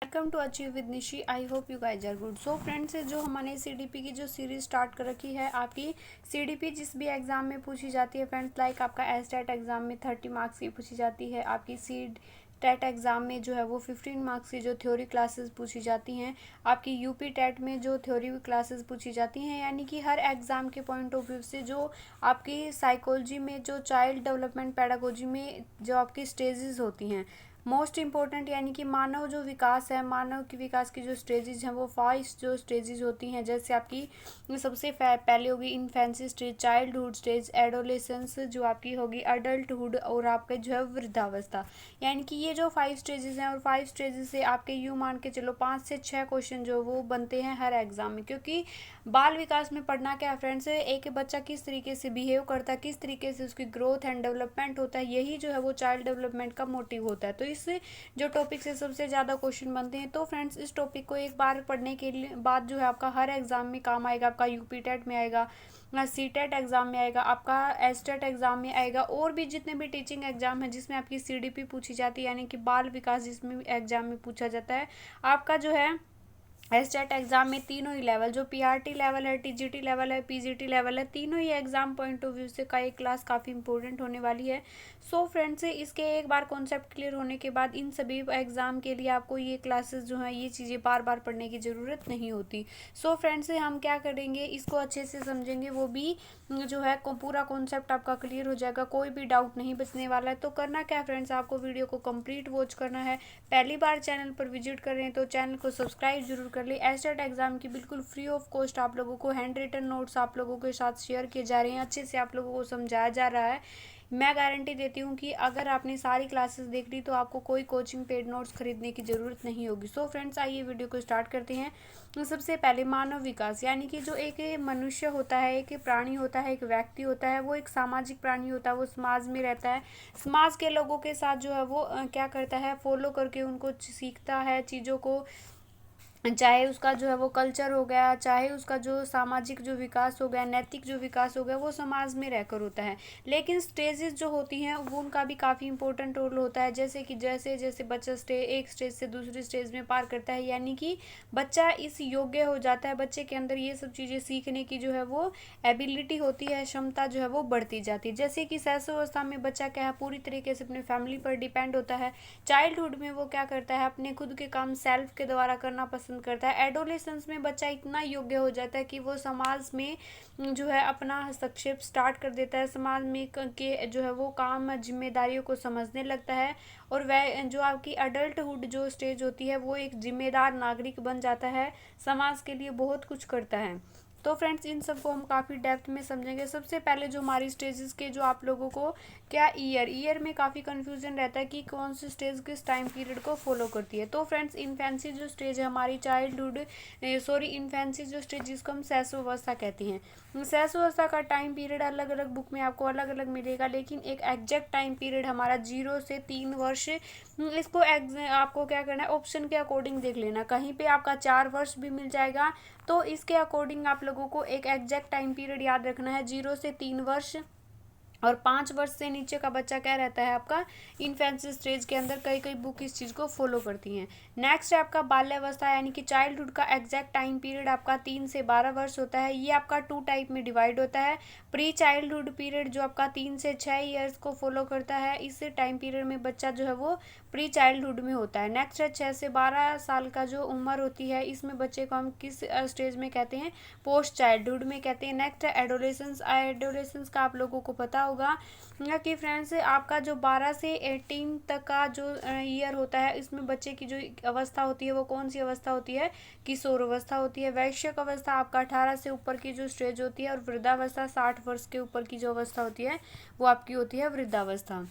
Welcome to achieve with Nishi. I hope you guys are good. So friends, जो हमने CDP की जो series start कर रखी है, आपकी सीडीपी जिस भी एग्जाम में पूछी जाती है फ्रेंड्स, लाइक आपका एसटेट एग्जाम में 30 मार्क्स की पूछी जाती है, आपकी सीड टेट एग्ज़ाम में जो है वो 15 मार्क्स की जो थ्योरी क्लासेस पूछी जाती हैं, आपकी यूपी टेट में जो थ्योरी क्लासेस पूछी जाती हैं, यानी कि हर एग्ज़ाम के पॉइंट ऑफ व्यू से जो आपकी साइकोलॉजी में जो चाइल्ड डेवलपमेंट पैडागोजी में जो आपकी स्टेजेस होती हैं मोस्ट इम्पोर्टेंट, यानी कि मानव जो विकास है, मानव की विकास की जो स्टेजेस हैं वो 5 जो स्टेजेस होती हैं। जैसे आपकी सबसे पहले होगी infancy stage, childhood stage, adolescence जो आपकी होगी, अडल्टहुड और आपके जो है वृद्धावस्था। यानी कि ये जो 5 स्टेजेस हैं और 5 स्टेजेस से आपके यूँ मान के चलो 5 से 6 क्वेश्चन जो वो बनते हैं हर एग्जाम में। क्योंकि बाल विकास में पढ़ना क्या है फ्रेंड्स, एक बच्चा किस तरीके से बिहेव करता है, किस तरीके से उसकी ग्रोथ एंड डेवलपमेंट होता है, यही जो है वो चाइल्ड डेवलपमेंट का मोटिव होता है। तो इस जो टॉपिक से सबसे ज़्यादा क्वेश्चन बनते हैं। तो फ्रेंड्स, इस टॉपिक को एक बार पढ़ने के लिए बाद जो है आपका हर एग्जाम में काम आएगा। आपका यूपी टेट में आएगा, सी टेट एग्जाम में आएगा, आपका एस टेट एग्जाम में आएगा, और भी जितने भी टीचिंग एग्जाम है जिसमें आपकी सीडीपी पूछी जाती है, यानी कि बाल विकास जिसमें एग्जाम में पूछा जाता है, आपका जो है एसटेट एग्जाम में तीनों ही लेवल, जो पीआरटी लेवल है, टीजीटी लेवल है, पीजीटी लेवल है, तीनों ही एग्जाम पॉइंट ऑफ व्यू से का एक क्लास काफ़ी इंपॉर्टेंट होने वाली है। सो फ्रेंड्स, इसके एक बार कॉन्सेप्ट क्लियर होने के बाद इन सभी एग्जाम के लिए आपको ये क्लासेस जो हैं ये चीज़ें बार बार पढ़ने की ज़रूरत नहीं होती। सो फ्रेंड्स, हम क्या करेंगे, इसको अच्छे से समझेंगे, वो भी जो है पूरा कॉन्सेप्ट आपका क्लियर हो जाएगा, कोई भी डाउट नहीं बचने वाला है। तो करना क्या फ्रेंड्स, आपको वीडियो को कंप्लीट वॉच करना है। पहली बार चैनल पर विजिट कर रहे हैं तो चैनल को सब्सक्राइब जरूर कर ले। एसटेट एग्जाम की बिल्कुल फ्री ऑफ कॉस्ट आप लोगों को हैंड रिटन नोट्स आप लोगों के साथ शेयर किए जा रहे हैं, अच्छे से आप लोगों को समझाया जा रहा है। मैं गारंटी देती हूँ कि अगर आपने सारी क्लासेस देख ली तो आपको कोई कोचिंग पेड नोट्स खरीदने की ज़रूरत नहीं होगी। सो फ्रेंड्स, आइए वीडियो को स्टार्ट करते हैं। तो सबसे पहले मानव विकास, यानी कि जो एक मनुष्य होता है, एक प्राणी होता है, एक व्यक्ति होता है, वो एक सामाजिक प्राणी होता है, वो समाज में रहता है, समाज के लोगों के साथ जो है वो क्या करता है, फॉलो करके उनको सीखता है चीज़ों को, चाहे उसका जो है वो कल्चर हो गया, चाहे उसका जो सामाजिक जो विकास हो गया, नैतिक जो विकास हो गया, वो समाज में रहकर होता है। लेकिन स्टेजेस जो होती हैं वो उनका भी काफ़ी इंपॉर्टेंट रोल होता है। जैसे कि जैसे जैसे बच्चा एक स्टेज से दूसरी स्टेज में पार करता है, यानी कि बच्चा इस योग्य हो जाता है, बच्चे के अंदर ये सब चीज़ें सीखने की जो है वो एबिलिटी होती है, क्षमता जो है वो बढ़ती जाती है। जैसे कि शैशवावस्था में बच्चा क्या है, पूरी तरीके से अपने फैमिली पर डिपेंड होता है। चाइल्डहुड में वो क्या करता है, अपने खुद के काम सेल्फ के द्वारा करना पसंद करता है। एडोलेसेंस में बच्चा इतना योग्य हो जाता है कि वो समाज में जो है अपना हस्तक्षेप स्टार्ट कर देता है, समाज में के जो है वो काम जिम्मेदारियों को समझने लगता है, और वह जो आपकी अडल्टहुड जो स्टेज होती है वो एक जिम्मेदार नागरिक बन जाता है, समाज के लिए बहुत कुछ करता है। तो फ्रेंड्स, इन सबको हम काफ़ी डेप्थ में समझेंगे। सबसे पहले जो हमारी स्टेजेस के जो आप लोगों को क्या ईयर में काफ़ी कन्फ्यूजन रहता है कि कौन सी स्टेज किस टाइम पीरियड को फॉलो करती है। तो फ्रेंड्स, इन्फेंसी जो स्टेज है हमारी इन्फेंसी जो स्टेज जिसको हम शैशवावस्था कहते हैं, शैशवावस्था का टाइम पीरियड अलग अलग बुक में आपको अलग अलग मिलेगा, लेकिन एक एग्जैक्ट टाइम पीरियड हमारा 0 से 3 वर्ष। इसको आपको क्या करना है, ऑप्शन के अकॉर्डिंग देख लेना, कहीं पे आपका 4 वर्ष भी मिल जाएगा। तो इसके अकॉर्डिंग आप लोगों को एक एग्जैक्ट टाइम पीरियड याद रखना है, 0 से 3 वर्ष। और 5 वर्ष से नीचे का बच्चा क्या रहता है आपका इन्फेंसी स्टेज के अंदर। कई कई बुक इस चीज़ को फॉलो करती हैं। नेक्स्ट है आपका बाल्यावस्था, यानी कि चाइल्डहुड का एग्जैक्ट टाइम पीरियड आपका 3 से 12 वर्ष होता है। ये आपका 2 टाइप में डिवाइड होता है। प्री चाइल्डहुड पीरियड जो आपका 3 से 6 ईयर्स को फॉलो करता है, इस टाइम पीरियड में बच्चा जो है वो प्री चाइल्डहुड में होता है। नेक्स्ट है 6 से 12 साल का जो उम्र होती है, इसमें बच्चे को हम किस स्टेज में कहते हैं, पोस्ट चाइल्डहुड में कहते हैं। नेक्स्ट है एडोलेसेंस। एडोलेसेंस का आप लोगों को पता होगा कि फ्रेंड्स, आपका जो 12 से 18 तक का जो ईयर होता है, इसमें बच्चे की जो अवस्था होती है वो कौन सी अवस्था होती है, किशोर अवस्था होती है। वैश्यक अवस्था आपका 18 से ऊपर की जो स्टेज होती है, और वृद्धावस्था 60 वर्ष के ऊपर की जो अवस्था होती है वो आपकी होती है वृद्धावस्था।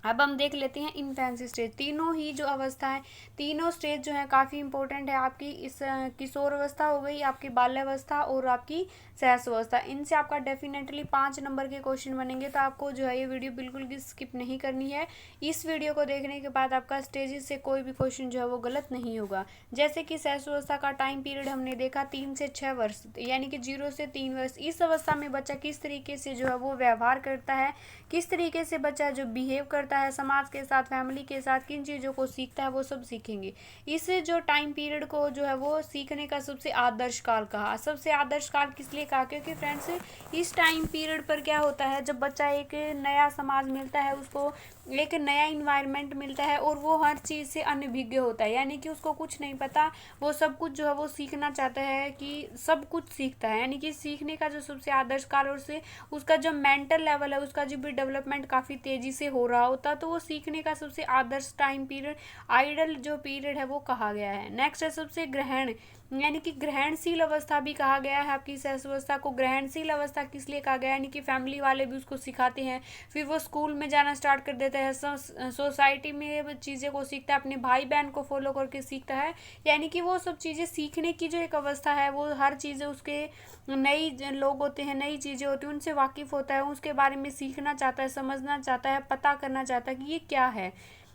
अब हम देख लेते हैं इन्फेंसी स्टेज। तीनों ही जो अवस्था है, तीनों स्टेज जो है काफ़ी इंपॉर्टेंट है। आपकी इस किशोर अवस्था हो गई, आपकी बाल्यावस्था और आपकी शैशवावस्था। इनसे आपका डेफिनेटली 5 नंबर के क्वेश्चन बनेंगे। तो आपको जो है ये वीडियो बिल्कुल भी स्किप नहीं करनी है। इस वीडियो को देखने के बाद आपका स्टेजेस से कोई भी क्वेश्चन जो है वो गलत नहीं होगा। जैसे कि शैशवावस्था का टाइम पीरियड हमने देखा 3 से 6 वर्ष, यानी कि 0 से 3 वर्ष। इस अवस्था में बच्चा किस तरीके से जो है वो व्यवहार करता है, किस तरीके से बच्चा जो बिहेव करता रहता है, समाज के साथ, फैमिली के साथ किन चीज़ों को सीखता है वो सब सीखेंगे। इस जो टाइम पीरियड को जो है वो सीखने का सबसे आदर्श काल कहा। सबसे आदर्श काल किस लिए कहा, क्योंकि फ्रेंड्स इस टाइम पीरियड पर क्या होता है, जब बच्चा एक नया समाज मिलता है, उसको एक नया इन्वायरमेंट मिलता है और वो हर चीज़ से अनभिज्ञ होता है, यानी कि उसको कुछ नहीं पता, वो सब कुछ जो है वो सीखना चाहता है कि सब कुछ सीखता है। यानी कि सीखने का जो सबसे आदर्श काल और से उसका जो मेंटल लेवल है उसका जो भी डेवलपमेंट काफ़ी तेज़ी से हो रहा होता है, तो वो सीखने का सबसे आदर्श टाइम पीरियड, आइडल जो पीरियड है वो कहा गया है। नेक्स्ट है सबसे ग्रहण, यानी कि ग्रहणशील अवस्था भी कहा गया है। आपकी इस अवस्था को ग्रहणशील अवस्था किस लिए कहा गया है, यानी कि फैमिली वाले भी उसको सिखाते हैं, फिर वो स्कूल में जाना स्टार्ट कर देता है, सोसाइटी में चीज़ें को सीखता है, अपने भाई बहन को फॉलो करके सीखता है। यानी कि वो सब चीज़ें सीखने की जो एक अवस्था है, वो हर चीज़ें उसके नई लोग होते हैं, नई चीज़ें होती हैं, उनसे वाकिफ़ होता है, उसके बारे में सीखना चाहता है, समझना चाहता है, पता करना चाहता है कि ये क्या है।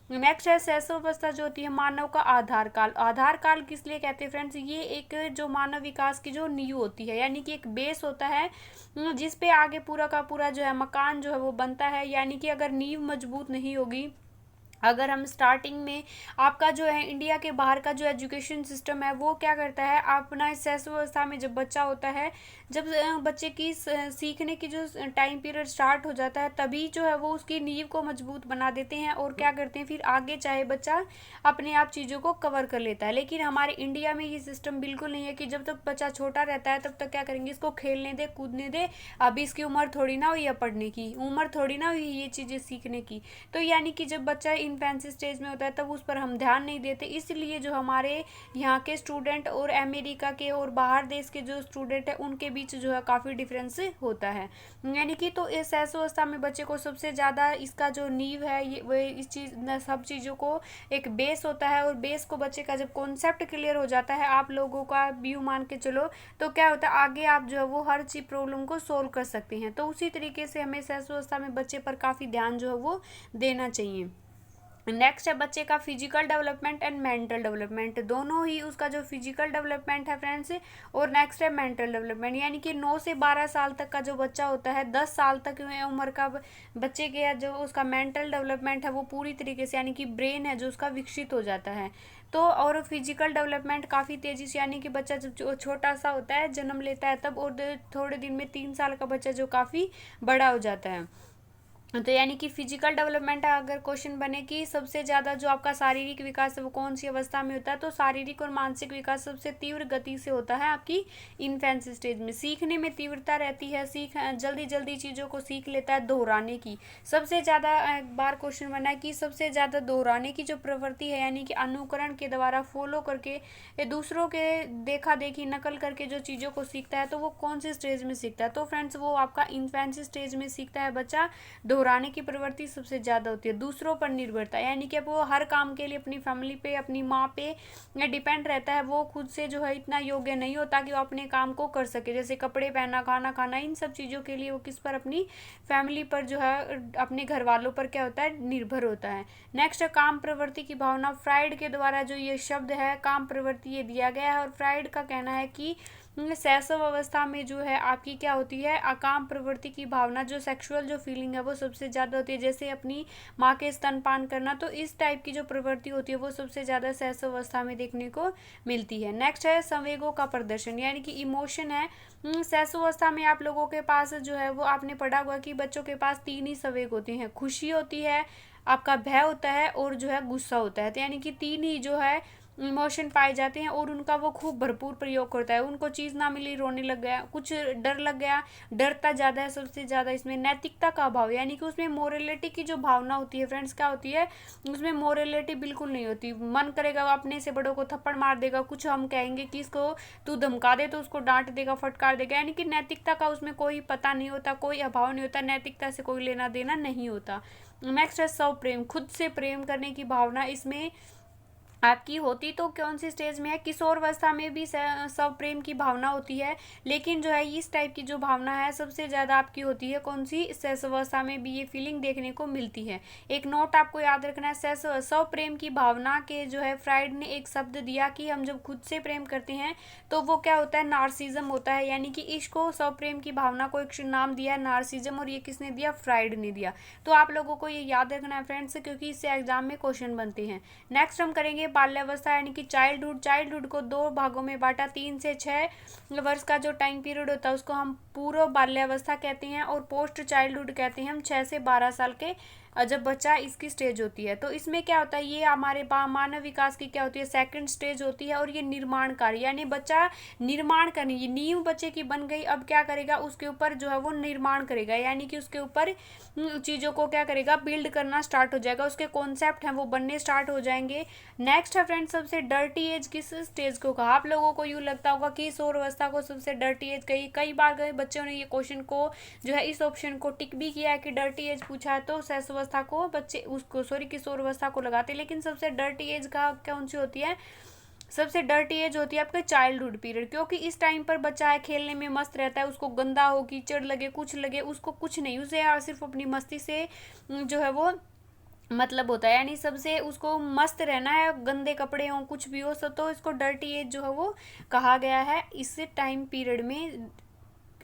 नेक्स्ट है शैशवावस्था जो होती है मानव का आधार काल। आधार काल किस लिए कहते हैं फ्रेंड्स, ये एक जो मानव विकास की जो नींव होती है, यानी कि एक बेस होता है जिस पे आगे पूरा का पूरा जो है मकान जो है वो बनता है। यानी कि अगर नींव मजबूत नहीं होगी, अगर हम स्टार्टिंग में आपका जो है इंडिया के बाहर का जो एजुकेशन सिस्टम है वो क्या करता है, अपना इस शैशवावस्था में जब बच्चा होता है, जब बच्चे की सीखने की जो टाइम पीरियड स्टार्ट हो जाता है, तभी जो है वो उसकी नींव को मजबूत बना देते हैं और क्या करते हैं, फिर आगे चाहे बच्चा अपने आप चीज़ों को कवर कर लेता है। लेकिन हमारे इंडिया में ये सिस्टम बिल्कुल नहीं है कि जब तक बच्चा छोटा रहता है तब तक क्या करेंगे, इसको खेलने दे, कूदने दे, अभी इसकी उम्र थोड़ी ना हुई है पढ़ने की, उम्र थोड़ी ना हुई ये चीज़ें सीखने की। तो यानी कि जब बच्चा इन्फेंसी स्टेज में होता है तब उस पर हम ध्यान नहीं देते, इसलिए जो हमारे यहाँ के स्टूडेंट और अमेरिका के और बाहर देश के जो स्टूडेंट है उनके बीच जो है काफ़ी डिफरेंस होता है। यानी कि तो इस अवस्था में बच्चे को सबसे ज़्यादा इसका जो नींव है ये वो इस चीज़ सब चीज़ों को एक बेस होता है, और बेस को बच्चे का जब कॉन्सेप्ट क्लियर हो जाता है, आप लोगों का व्यू मान के चलो, तो क्या होता है आगे आप जो है वो हर चीज़ प्रॉब्लम को सोल्व कर सकते हैं। तो उसी तरीके से हमें इस अवस्था में बच्चे पर काफ़ी ध्यान जो है वो देना चाहिए। नेक्स्ट है बच्चे का physical development and mental development, दोनों ही उसका जो फिजिकल डेवलपमेंट है फ्रेंड्स, और नेक्स्ट है मेंटल डेवलपमेंट। यानी कि 9 से 12 साल तक का जो बच्चा होता है, 10 साल तक उम्र का बच्चे के जो उसका मेंटल डेवलपमेंट है वो पूरी तरीके से, यानी कि ब्रेन है जो उसका विकसित हो जाता है। तो और फिजिकल डेवलपमेंट काफ़ी तेज़ी से, यानी कि बच्चा जब छोटा सा होता है, जन्म लेता है तब, और थोड़े दिन में 3 साल का बच्चा जो काफ़ी बड़ा हो जाता है। तो यानी कि फिजिकल डेवलपमेंट अगर क्वेश्चन बने कि सबसे ज़्यादा जो आपका शारीरिक विकास है वो कौन सी अवस्था में होता है, तो शारीरिक और मानसिक विकास सबसे तीव्र गति से होता है आपकी इन्फेंसी स्टेज में। सीखने में तीव्रता रहती है, जल्दी जल्दी चीज़ों को सीख लेता है, दोहराने की सबसे ज़्यादा एक बार क्वेश्चन बना है कि सबसे ज़्यादा दोहराने की जो प्रवृत्ति है, यानी कि अनुकरण के द्वारा फॉलो करके दूसरों के देखा देखी नकल करके जो चीज़ों को सीखता है, तो वो कौन से स्टेज में सीखता है, तो फ्रेंड्स वो आपका इन्फेंसी स्टेज में सीखता है बच्चा। दोहराने की प्रवृत्ति सबसे ज़्यादा होती है, दूसरों पर निर्भरता, यानी कि अब वो हर काम के लिए अपनी फैमिली पे, अपनी माँ पे डिपेंड रहता है, वो खुद से जो है इतना योग्य नहीं होता कि वो अपने काम को कर सके, जैसे कपड़े पहनना, खाना खाना, इन सब चीज़ों के लिए वो किस पर, अपनी फैमिली पर जो है, अपने घर वालों पर क्या होता है, निर्भर होता है। नेक्स्ट है काम प्रवृत्ति की भावना। फ्राइड के द्वारा जो ये शब्द है काम प्रवृत्ति ये दिया गया है, और फ्राइड का कहना है कि शैशव अवस्था में जो है आपकी क्या होती है, अकाम प्रवृत्ति की भावना, जो सेक्सुअल जो फीलिंग है वो सबसे ज़्यादा होती है, जैसे अपनी माँ के स्तनपान करना, तो इस टाइप की जो प्रवृत्ति होती है वो सबसे ज़्यादा शैशव अवस्था में देखने को मिलती है। नेक्स्ट है संवेगों का प्रदर्शन, यानी कि इमोशन है। शैशव अवस्था में आप लोगों के पास जो है वो आपने पढ़ा हुआ कि बच्चों के पास 3 ही संवेग होते हैं, खुशी होती है, आपका भय होता है, और जो है गुस्सा होता है। तो यानी कि 3 ही जो है इमोशन पाए जाते हैं, और उनका वो खूब भरपूर प्रयोग करता है। उनको चीज़ ना मिली रोने लग गया, कुछ डर लग गया, डरता ज़्यादा है सबसे ज़्यादा। इसमें नैतिकता का अभाव, यानी कि उसमें मोरलिटी की जो भावना होती है फ्रेंड्स, क्या होती है उसमें मोरलिटी बिल्कुल नहीं होती। मन करेगा वो अपने से बड़ों को थप्पड़ मार देगा, कुछ हम कहेंगे कि इसको तू धमका दे तो उसको डांट देगा, फटकार देगा, यानी कि नैतिकता का उसमें कोई पता नहीं होता, कोई अभाव नहीं होता, नैतिकता से कोई लेना देना नहीं होता। नेक्स्ट है स्व प्रेम, खुद से प्रेम करने की भावना। इसमें आपकी होती तो कौन सी स्टेज में है, किशोरावस्था में भी सब प्रेम की भावना होती है, लेकिन जो है इस टाइप की जो भावना है सबसे ज़्यादा आपकी होती है कौन सी, शैशवावस्था में भी ये फीलिंग देखने को मिलती है। एक नोट आपको याद रखना है, सब प्रेम की भावना के जो है फ्राइड ने एक शब्द दिया कि हम जब खुद से प्रेम करते हैं तो वो क्या होता है, नार्सिज्म होता है, यानी कि इसको सब प्रेम की भावना को एक नाम दिया नार्सिज्म, और ये किसने दिया, फ्राइड ने दिया। तो आप लोगों को ये याद रखना है फ्रेंड्स, क्योंकि इससे एग्जाम में क्वेश्चन बनते हैं। नेक्स्ट हम करेंगे बाल्यावस्था यानी कि चाइल्डहुड। चाइल्डहुड को दो भागों में बांटा, 3 से 6 वर्ष का जो टाइम पीरियड होता है उसको हम पूर्व बाल्यावस्था कहते हैं, और पोस्ट चाइल्डहुड कहते हैं हम 6 से 12 साल के जब बच्चा इसकी स्टेज होती है। तो इसमें क्या होता है, ये हमारे मानव विकास की क्या होती है, सेकंड स्टेज होती है, और ये निर्माण कार्य यानी बच्चा निर्माण करनी, ये नींव बच्चे की बन गई, अब क्या करेगा उसके ऊपर जो है वो निर्माण करेगा, यानी कि उसके ऊपर चीज़ों को क्या करेगा, बिल्ड करना स्टार्ट हो जाएगा, उसके कॉन्सेप्ट हैं वो बनने स्टार्ट हो जाएंगे। नेक्स्ट है फ्रेंड्स सबसे डर्टी एज किस स्टेज को कहा, आप लोगों को यूँ लगता होगा कि किशोरावस्था को सबसे डर्टी एज कही, कई बार गए बच्चों ने ये क्वेश्चन को जो है इस ऑप्शन को टिक भी किया है कि डर्टी एज पूछा है तो शैशवावस्था को बच्चे उसको किशोरावस्था को लगाते, लेकिन सबसे डर्टी एज का कौन सी होती है, सबसे डर्टी एज होती है आपके चाइल्डहुड पीरियड, क्योंकि इस टाइम पर बच्चा है खेलने में मस्त रहता है, उसको गंदा हो कीचड़ लगे कुछ लगे उसको कुछ नहीं, उसे सिर्फ अपनी मस्ती से जो है वो मतलब होता है, यानी सबसे उसको मस्त रहना है, गंदे कपड़े हों कुछ भी हो सब, तो इसको डर्टी एज जो है वो कहा गया है इस टाइम पीरियड में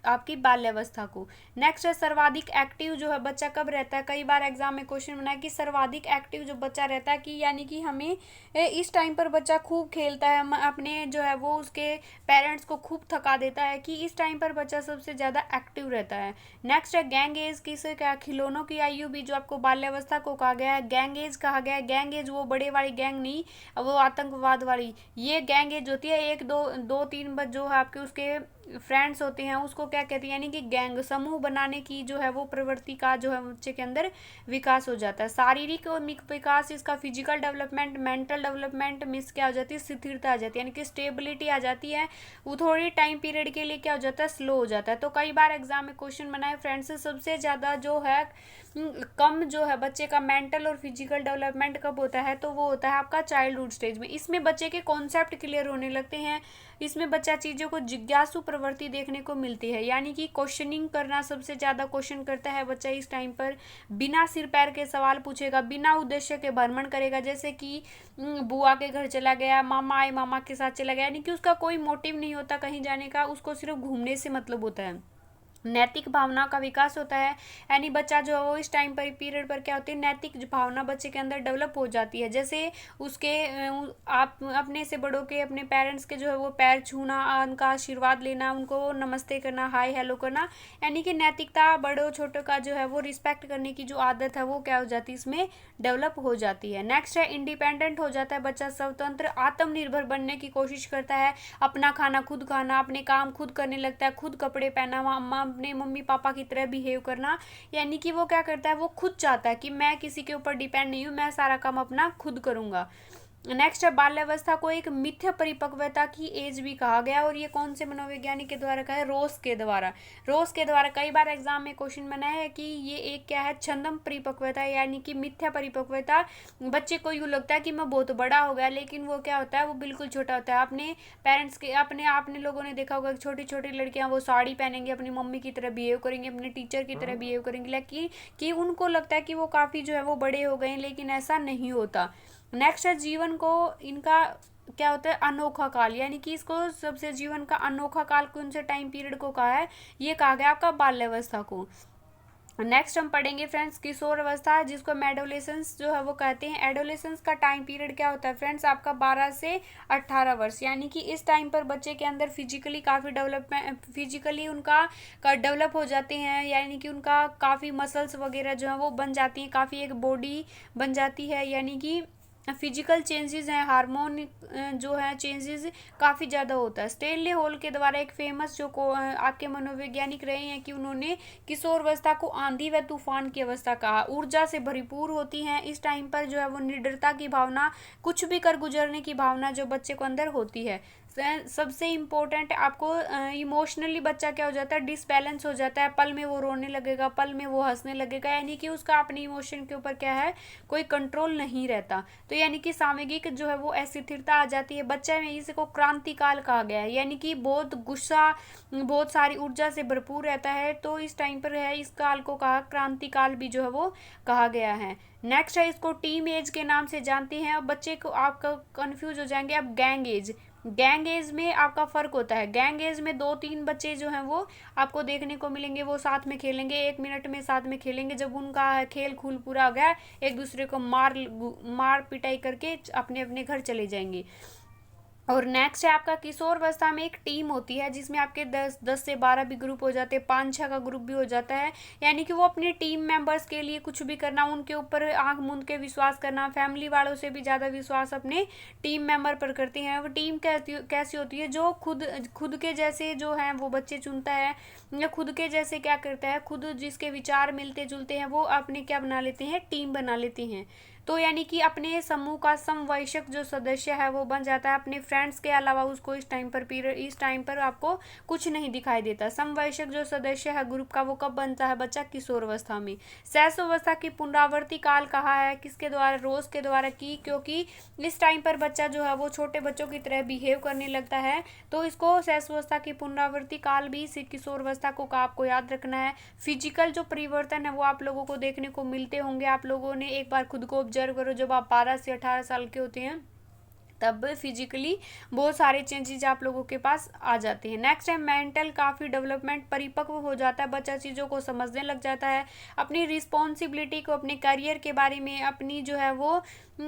आपकी बाल्यावस्था को। नेक्स्ट है सर्वाधिक एक्टिव जो है बच्चा कब रहता है, कई बार एग्जाम में क्वेश्चन बना है कि सर्वाधिक एक्टिव जो बच्चा रहता है, कि यानी कि हमें इस टाइम पर बच्चा खूब खेलता है, अपने जो है वो उसके पेरेंट्स को खूब थका देता है, कि इस टाइम पर बच्चा सबसे ज़्यादा एक्टिव रहता है। नेक्स्ट है गैंग एज, किसे क्या, खिलौनों की आयु भी जो आपको बाल्यावस्था को कहा गया है गैंग एज कहा गया है। गैंग एज वो बड़े वाली गैंग नहीं, वो आतंकवाद वाली, ये गैंग एज होती है, एक दो दो तीन जो है आपके उसके फ्रेंड्स होते हैं उसको क्या कहते हैं, यानी कि गैंग, समूह बनाने की जो है वो प्रवृत्ति का जो है बच्चे के अंदर विकास हो जाता है। शारीरिक और विकास, इसका physical development, mental development miss क्या हो जाती है, स्थिरता आ जाती है, यानी कि स्टेबिलिटी आ जाती है, वो थोड़ी टाइम पीरियड के लिए क्या हो जाता है, स्लो हो जाता है। तो कई बार एग्जाम में क्वेश्चन बनाए फ्रेंड्स, सबसे ज़्यादा जो है कम जो है बच्चे का मेंटल और फिजिकल डेवलपमेंट कब होता है, तो वो होता है आपका चाइल्डहुड स्टेज में। इसमें बच्चे के कॉन्सेप्ट क्लियर होने लगते हैं, इसमें बच्चा चीज़ों को जिज्ञासु प्रवृत्ति देखने को मिलती है, यानी कि क्वेश्चनिंग करना, सबसे ज़्यादा क्वेश्चन करता है बच्चा इस टाइम पर, बिना सिर पैर के सवाल पूछेगा, बिना उद्देश्य के भ्रमण करेगा, जैसे कि बुआ के घर चला गया, मामा आए मामा के साथ चला गया, यानी कि उसका कोई मोटिव नहीं होता कहीं जाने का, उसको सिर्फ घूमने से मतलब होता है। नैतिक भावना का विकास होता है, यानी बच्चा जो है वो इस टाइम पर पीरियड पर क्या होती है, नैतिक भावना बच्चे के अंदर डेवलप हो जाती है, जैसे उसके आप अपने से बड़ों के, अपने पेरेंट्स के जो है वो पैर छूना, उनका आशीर्वाद लेना, उनको नमस्ते करना, हाय हेलो करना, यानी कि नैतिकता, बड़ों छोटों का जो है वो रिस्पेक्ट करने की जो आदत है वो क्या हो जाती है, इसमें डेवलप हो जाती है। नेक्स्ट है इंडिपेंडेंट हो जाता है बच्चा, स्वतंत्र आत्मनिर्भर बनने की कोशिश करता है, अपना खाना खुद खाना, अपने काम खुद करने लगता है, खुद कपड़े पहना, अपने मम्मी पापा की तरह बिहेव करना, यानी कि वो क्या करता है, वो खुद चाहता है कि मैं किसी के ऊपर डिपेंड नहीं हूँ, मैं सारा काम अपना खुद करूँगा। नेक्स्ट है बाल्यावस्था को एक मिथ्या परिपक्वता की एज भी कहा गया, और ये कौन से मनोवैज्ञानिक के द्वारा कहा है, रोस के द्वारा। रोस के द्वारा कई बार एग्जाम में क्वेश्चन बना है कि ये एक क्या है, छंदम परिपक्वता, यानी कि मिथ्या परिपक्वता, बच्चे को यूँ लगता है कि मैं बहुत बड़ा हो गया, लेकिन वो क्या होता है, वो बिल्कुल छोटा होता है। अपने पेरेंट्स के, अपने आपने लोगों ने देखा होगा छोटी छोटी लड़कियां वो साड़ी पहनेंगी, अपनी मम्मी की तरह बिहेव करेंगी, अपने टीचर की तरह बिहेव करेंगी, लेकिन कि उनको लगता है कि वो काफ़ी जो है वो बड़े हो गए हैं, लेकिन ऐसा नहीं होता। नेक्स्ट है जीवन को इनका क्या होता है, अनोखा काल, यानी कि इसको सबसे जीवन का अनोखा काल कौन से टाइम पीरियड को कहा है, ये कहा गया आपका बाल्यावस्था को। नेक्स्ट हम पढ़ेंगे फ्रेंड्स किशोर अवस्था, जिसको एडोलेसेंस जो है वो कहते हैं। एडोलेसेंस का टाइम पीरियड क्या होता है फ्रेंड्स, आपका 12 से 18 वर्ष, यानी कि इस टाइम पर बच्चे के अंदर फिजिकली काफ़ी डेवलपमेंट, फिजिकली उनका डेवलप हो जाते हैं, यानी कि उनका काफ़ी मसल्स वगैरह जो है वो बन जाती हैं, काफ़ी एक बॉडी बन जाती है, यानी कि फिजिकल चेंजेस हैं, हार्मोन जो है चेंजेस काफ़ी ज़्यादा होता है। स्टेनले हॉल के द्वारा एक फेमस जो आपके मनोवैज्ञानिक रहे हैं कि उन्होंने किशोरावस्था को आंधी व तूफान की अवस्था कहा, ऊर्जा से भरपूर होती हैं इस टाइम पर, जो है वो निडरता की भावना, कुछ भी कर गुजरने की भावना जो बच्चे को अंदर होती है। सबसे इम्पोर्टेंट आपको इमोशनली बच्चा क्या हो जाता है, डिसबैलेंस हो जाता है, पल में वो रोने लगेगा, पल में वो हंसने लगेगा, यानी कि उसका अपने इमोशन के ऊपर क्या है, कोई कंट्रोल नहीं रहता। तो यानी कि सामयिक जो है वो अस्थिरता आ जाती है बच्चे में, इसको क्रांति काल कहा गया है, यानी कि बहुत गुस्सा, बहुत सारी ऊर्जा से भरपूर रहता है, तो इस टाइम पर है इस काल को कहा क्रांति काल भी जो है वो कहा गया है। नेक्स्ट है, इसको टीम एज के नाम से जानते हैं। अब बच्चे को आपका कंफ्यूज हो जाएंगे। अब गैंग एज, गैंग एज में आपका फर्क होता है। गैंग एज में 2-3 बच्चे जो हैं वो आपको देखने को मिलेंगे, वो साथ में खेलेंगे, 1 मिनट में साथ में खेलेंगे, जब उनका खेल खूल पूरा हो गया एक दूसरे को मार पिटाई करके अपने अपने घर चले जाएंगे। और नेक्स्ट है आपका किशोर अवस्था में एक टीम होती है जिसमें आपके 10 से 12 भी ग्रुप हो जाते हैं, 5-6 का ग्रुप भी हो जाता है, यानी कि वो अपनी टीम मेंबर्स के लिए कुछ भी करना, उनके ऊपर आंख मूंद के विश्वास करना, फैमिली वालों से भी ज़्यादा विश्वास अपने टीम मेंबर पर करते हैं। वो टीम कैसी होती है, जो खुद के जैसे जो हैं वो बच्चे चुनता है, या खुद के जैसे क्या करता है, खुद जिसके विचार मिलते जुलते हैं वो अपने क्या बना लेते हैं, टीम बना लेते हैं। तो यानी कि अपने समूह का समवयस्क जो सदस्य है वो बन जाता है। अपने फ्रेंड्स के अलावा उसको इस टाइम पर आपको कुछ नहीं दिखाई देता। समवयस्क जो सदस्य है ग्रुप का वो कब बनता है बच्चा, किशोर अवस्था में। शैशव अवस्था की पुनरावृत्ति काल कहा है किसके द्वारा, रोज के द्वारा की, क्योंकि इस टाइम पर बच्चा जो है वो छोटे बच्चों की तरह बिहेव करने लगता है, तो इसको शैशव अवस्था की पुनरावृत्ति काल भी किशोर अवस्था को आपको याद रखना है। फिजिकल जो परिवर्तन है वो आप लोगों को देखने को मिलते होंगे। आप लोगों ने एक बार खुद को ऑब्जर्व करो, जब आप 12 से 18 साल के होते हैं तब फिजिकली बहुत सारे चेंजेस आप लोगों के पास आ जाते हैं। नेक्स्ट है मेंटल काफ़ी डेवलपमेंट, परिपक्व हो जाता है बच्चा, चीज़ों को समझने लग जाता है, अपनी रिस्पॉन्सिबिलिटी को, अपने करियर के बारे में, अपनी जो है वो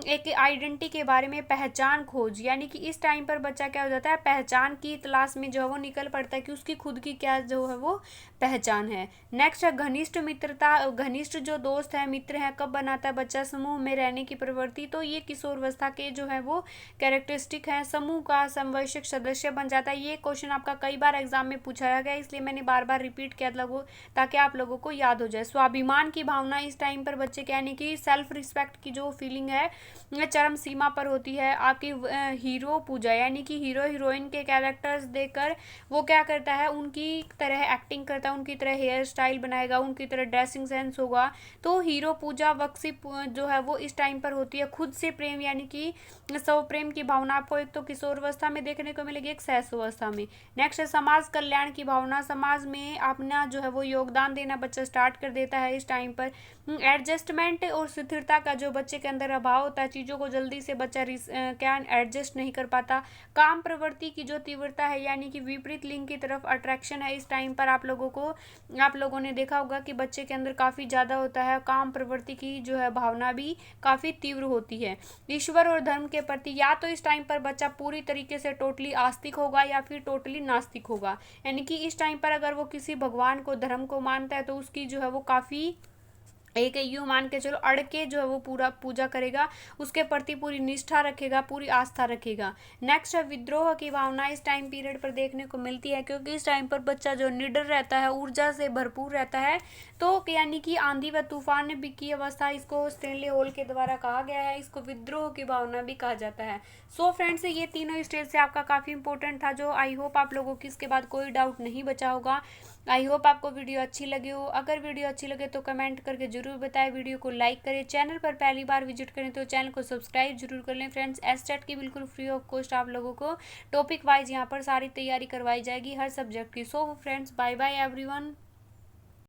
एक आइडेंटिटी के बारे में, पहचान खोज, यानी कि इस टाइम पर बच्चा क्या हो जाता है, पहचान की तलाश में जो है वो निकल पड़ता है कि उसकी खुद की क्या जो है वो पहचान है। नेक्स्ट है घनिष्ठ मित्रता, घनिष्ठ जो दोस्त है, मित्र है, कब बनाता है बच्चा, समूह में रहने की प्रवृत्ति, तो ये किशोर अवस्था के जो है वो कैरेक्टरिस्टिक है। समूह का समवयस्क सदस्य बन जाता है। ये क्वेश्चन आपका कई बार एग्जाम में पूछाया गया, इसलिए मैंने बार बार रिपीट किया ताकि आप लोगों को याद हो जाए। स्वाभिमान की भावना इस टाइम पर बच्चे क्या, यानी कि सेल्फ रिस्पेक्ट की जो फीलिंग है चरम सीमा पर होती है। आपकी हीरो पूजा, यानी कि हीरो हीरोइन के कैरेक्टर्स देखकर वो क्या करता है, उनकी तरह एक्टिंग करता है, उनकी तरह हेयर स्टाइल बनाएगा, उनकी तरह ड्रेसिंग सेंस होगा। तो हीरो पूजा वक्सिप जो है वो इस टाइम पर होती है। खुद से प्रेम, यानी कि स्व प्रेम की भावना आपको एक तो किशोर अवस्था में देखने को मिलेगी, एक शैशव अवस्था में। नेक्स्ट है समाज कल्याण की भावना, समाज में अपना जो है वो योगदान देना बच्चा स्टार्ट कर देता है इस टाइम पर। एडजस्टमेंट और स्थिरता का जो बच्चे के अंदर अभाव होता है, चीज़ों को जल्दी से बच्चा क्या एडजस्ट नहीं कर पाता। काम प्रवृत्ति की जो तीव्रता है, यानी कि विपरीत लिंग की तरफ अट्रैक्शन है इस टाइम पर आप लोगों ने देखा होगा कि बच्चे के अंदर काफ़ी ज़्यादा होता है। काम प्रवृत्ति की जो है भावना भी काफ़ी तीव्र होती है। ईश्वर और धर्म के प्रति, या तो इस टाइम पर बच्चा पूरी तरीके से टोटली आस्तिक होगा या फिर टोटली नास्तिक होगा, यानी कि इस टाइम पर अगर वो किसी भगवान को, धर्म को मानता है तो उसकी जो है वो काफ़ी एक यूँ मान के चलो अड़ के जो है वो पूरा पूजा करेगा, उसके प्रति पूरी निष्ठा रखेगा, पूरी आस्था रखेगा। नेक्स्ट है विद्रोह की भावना, इस टाइम पीरियड पर देखने को मिलती है, क्योंकि इस टाइम पर बच्चा जो निडर रहता है, ऊर्जा से भरपूर रहता है, तो यानी कि आंधी व तूफान की अवस्था, इसको स्टेनले हॉल के द्वारा कहा गया है। इसको विद्रोह की भावना भी कहा जाता है। सो फ्रेंड्स, ये तीनों स्टेज से आपका काफ़ी इंपॉर्टेंट था, जो आई होप आप लोगों की इसके बाद कोई डाउट नहीं बचा होगा। आई होप आपको वीडियो अच्छी लगी हो। अगर वीडियो अच्छी लगे तो कमेंट करके जरूर बताएं, वीडियो को लाइक करें, चैनल पर पहली बार विजिट करें तो चैनल को सब्सक्राइब जरूर कर लें। फ्रेंड्स, एस्टेट की बिल्कुल फ्री ऑफ कॉस्ट आप लोगों को टॉपिक वाइज यहाँ पर सारी तैयारी करवाई जाएगी हर सब्जेक्ट की। So friends, bye bye everyone.